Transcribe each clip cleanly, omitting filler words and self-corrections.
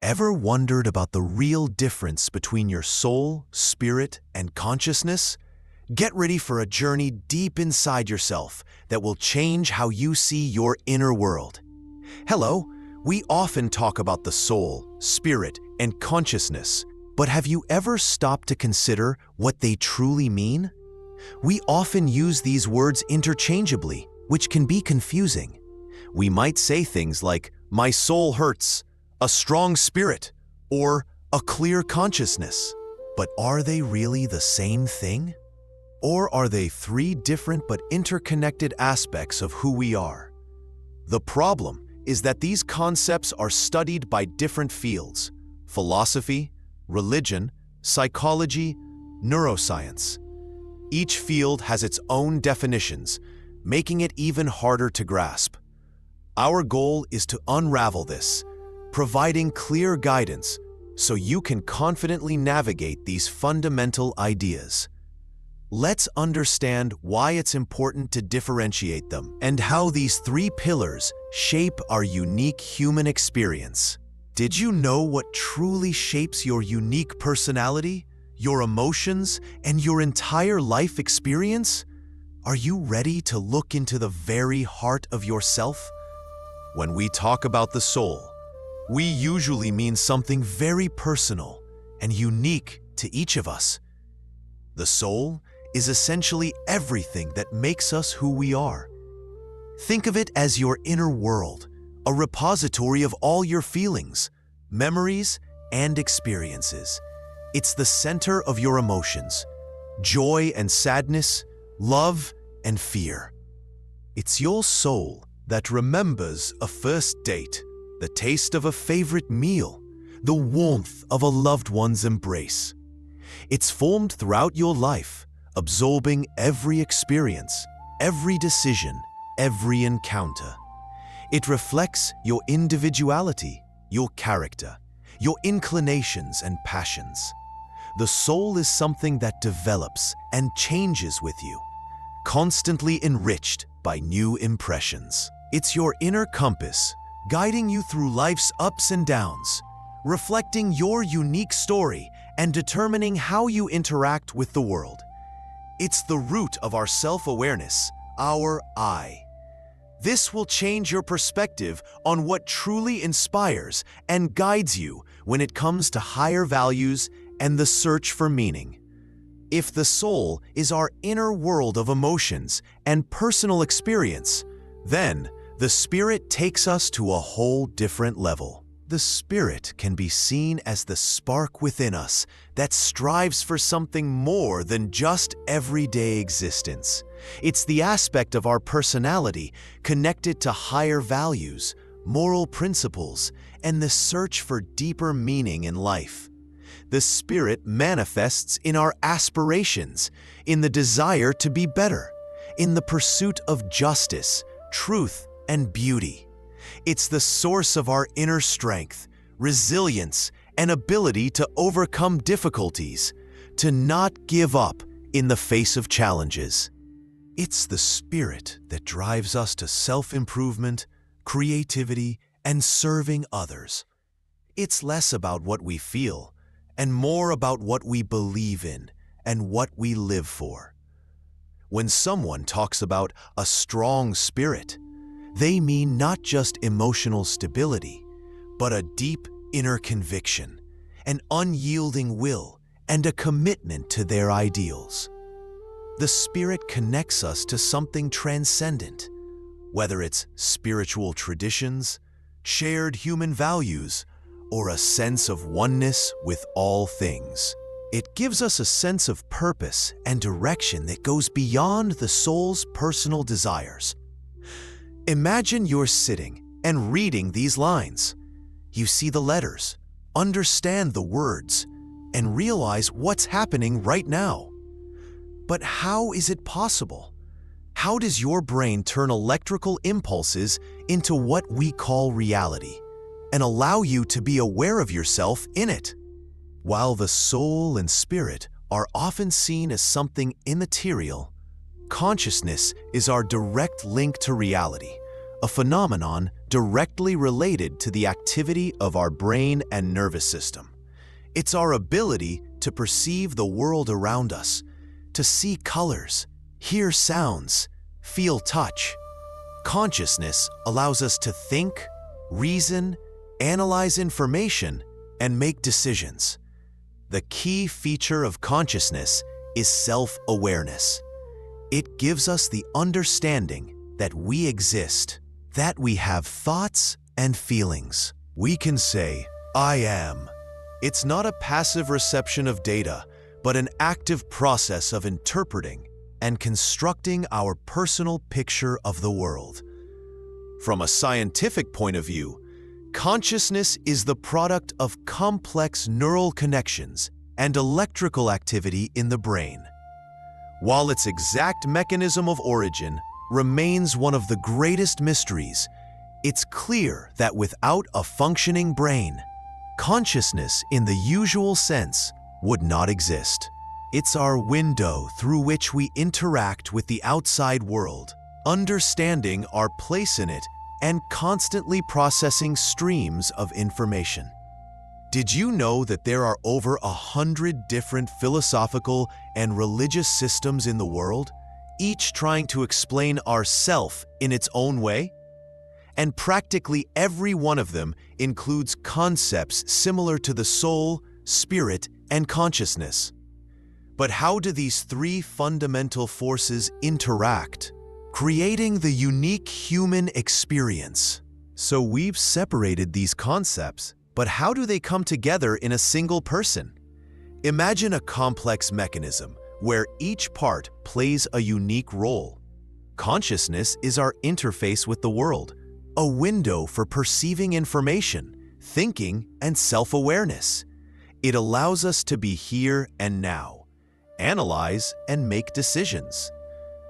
Ever wondered about the real difference between your soul, spirit, and consciousness? Get ready for a journey deep inside yourself that will change how you see your inner world. Hello, we often talk about the soul, spirit, and consciousness, but have you ever stopped to consider what they truly mean? We often use these words interchangeably, which can be confusing. We might say things like, "My soul hurts," "a strong spirit," or "a clear consciousness." But are they really the same thing? Or are they three different but interconnected aspects of who we are? The problem is that these concepts are studied by different fields: philosophy, religion, psychology, neuroscience. Each field has its own definitions, making it even harder to grasp. Our goal is to unravel this, providing clear guidance so you can confidently navigate these fundamental ideas. Let's understand why it's important to differentiate them and how these three pillars shape our unique human experience. Did you know what truly shapes your unique personality, your emotions, and your entire life experience? Are you ready to look into the very heart of yourself? When we talk about the soul, we usually mean something very personal and unique to each of us. The soul is essentially everything that makes us who we are. Think of it as your inner world, a repository of all your feelings, memories, and experiences. It's the center of your emotions, joy and sadness, love and fear. It's your soul that remembers a first date, the taste of a favorite meal, the warmth of a loved one's embrace. It's formed throughout your life, absorbing every experience, every decision, every encounter. It reflects your individuality, your character, your inclinations and passions. The soul is something that develops and changes with you, constantly enriched by new impressions. It's your inner compass, guiding you through life's ups and downs, reflecting your unique story and determining how you interact with the world. It's the root of our self-awareness, our I. This will change your perspective on what truly inspires and guides you when it comes to higher values and the search for meaning. If the soul is our inner world of emotions and personal experience, then the spirit takes us to a whole different level. The spirit can be seen as the spark within us that strives for something more than just everyday existence. It's the aspect of our personality connected to higher values, moral principles, and the search for deeper meaning in life. The spirit manifests in our aspirations, in the desire to be better, in the pursuit of justice, truth, and beauty. It's the source of our inner strength, resilience, and ability to overcome difficulties, to not give up in the face of challenges. It's the spirit that drives us to self-improvement, creativity, and serving others. It's less about what we feel and more about what we believe in and what we live for. When someone talks about a strong spirit, they mean not just emotional stability, but a deep inner conviction, an unyielding will, and a commitment to their ideals. The spirit connects us to something transcendent, whether it's spiritual traditions, shared human values, or a sense of oneness with all things. It gives us a sense of purpose and direction that goes beyond the soul's personal desires. Imagine you're sitting and reading these lines. You see the letters, understand the words, and realize what's happening right now. But how is it possible? How does your brain turn electrical impulses into what we call reality and allow you to be aware of yourself in it? While the soul and spirit are often seen as something immaterial, consciousness is our direct link to reality, a phenomenon directly related to the activity of our brain and nervous system. It's our ability to perceive the world around us, to see colors, hear sounds, feel touch. Consciousness allows us to think, reason, analyze information, and make decisions. The key feature of consciousness is self-awareness. It gives us the understanding that we exist, that we have thoughts and feelings. We can say, "I am." It's not a passive reception of data, but an active process of interpreting and constructing our personal picture of the world. From a scientific point of view, consciousness is the product of complex neural connections and electrical activity in the brain. While its exact mechanism of origin remains one of the greatest mysteries, it's clear that without a functioning brain, consciousness in the usual sense would not exist. It's our window through which we interact with the outside world, understanding our place in it and constantly processing streams of information. Did you know that there are over 100 different philosophical and religious systems in the world, each trying to explain our self in its own way? And practically every one of them includes concepts similar to the soul, spirit, and consciousness. But how do these three fundamental forces interact, creating the unique human experience? So we've separated these concepts, but how do they come together in a single person? Imagine a complex mechanism where each part plays a unique role. Consciousness is our interface with the world, a window for perceiving information, thinking, and self-awareness. It allows us to be here and now, analyze and make decisions.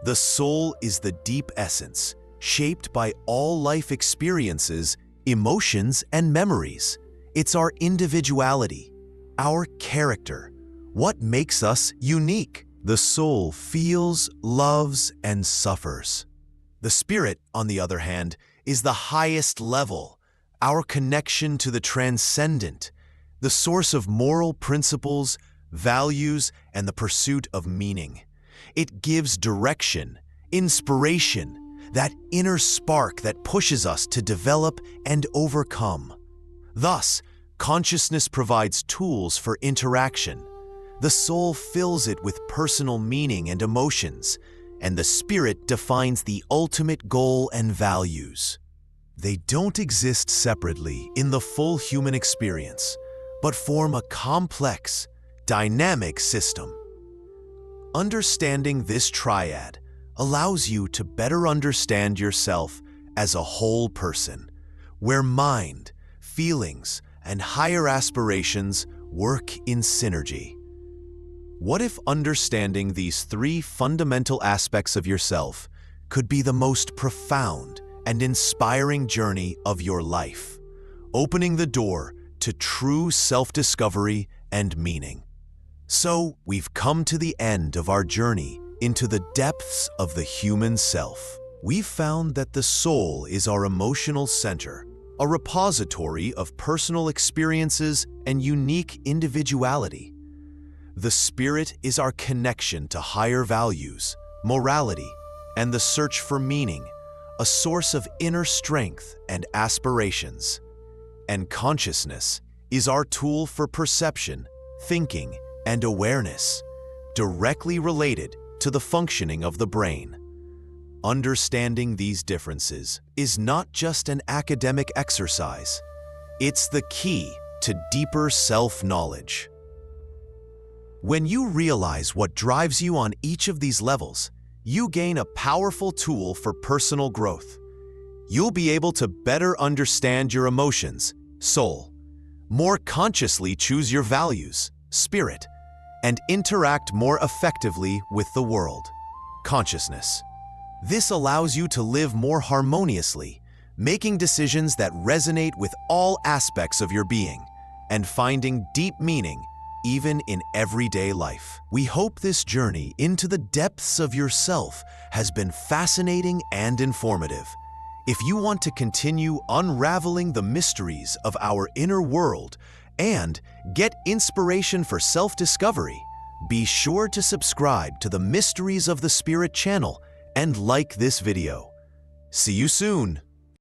The soul is the deep essence, shaped by all life experiences, emotions, and memories. It's our individuality, our character, what makes us unique. The soul feels, loves, and suffers. The spirit, on the other hand, is the highest level, our connection to the transcendent, the source of moral principles, values, and the pursuit of meaning. It gives direction, inspiration, that inner spark that pushes us to develop and overcome. Thus, consciousness provides tools for interaction. The soul fills it with personal meaning and emotions, and the spirit defines the ultimate goal and values. They don't exist separately in the full human experience, but form a complex, dynamic system. Understanding this triad allows you to better understand yourself as a whole person, where mind, feelings, and higher aspirations work in synergy. What if understanding these three fundamental aspects of yourself could be the most profound and inspiring journey of your life, opening the door to true self-discovery and meaning? So, we've come to the end of our journey into the depths of the human self. We've found that the soul is our emotional center, a repository of personal experiences and unique individuality. The spirit is our connection to higher values, morality, and the search for meaning, a source of inner strength and aspirations. And consciousness is our tool for perception, thinking, and awareness, directly related to the functioning of the brain. Understanding these differences is not just an academic exercise. It's the key to deeper self-knowledge. When you realize what drives you on each of these levels, you gain a powerful tool for personal growth. You'll be able to better understand your emotions, soul, more consciously choose your values, spirit, and interact more effectively with the world, consciousness. This allows you to live more harmoniously, making decisions that resonate with all aspects of your being, and finding deep meaning even in everyday life. We hope this journey into the depths of yourself has been fascinating and informative. If you want to continue unraveling the mysteries of our inner world and get inspiration for self-discovery, be sure to subscribe to the Mysteries of the Spirit channel and like this video. See you soon!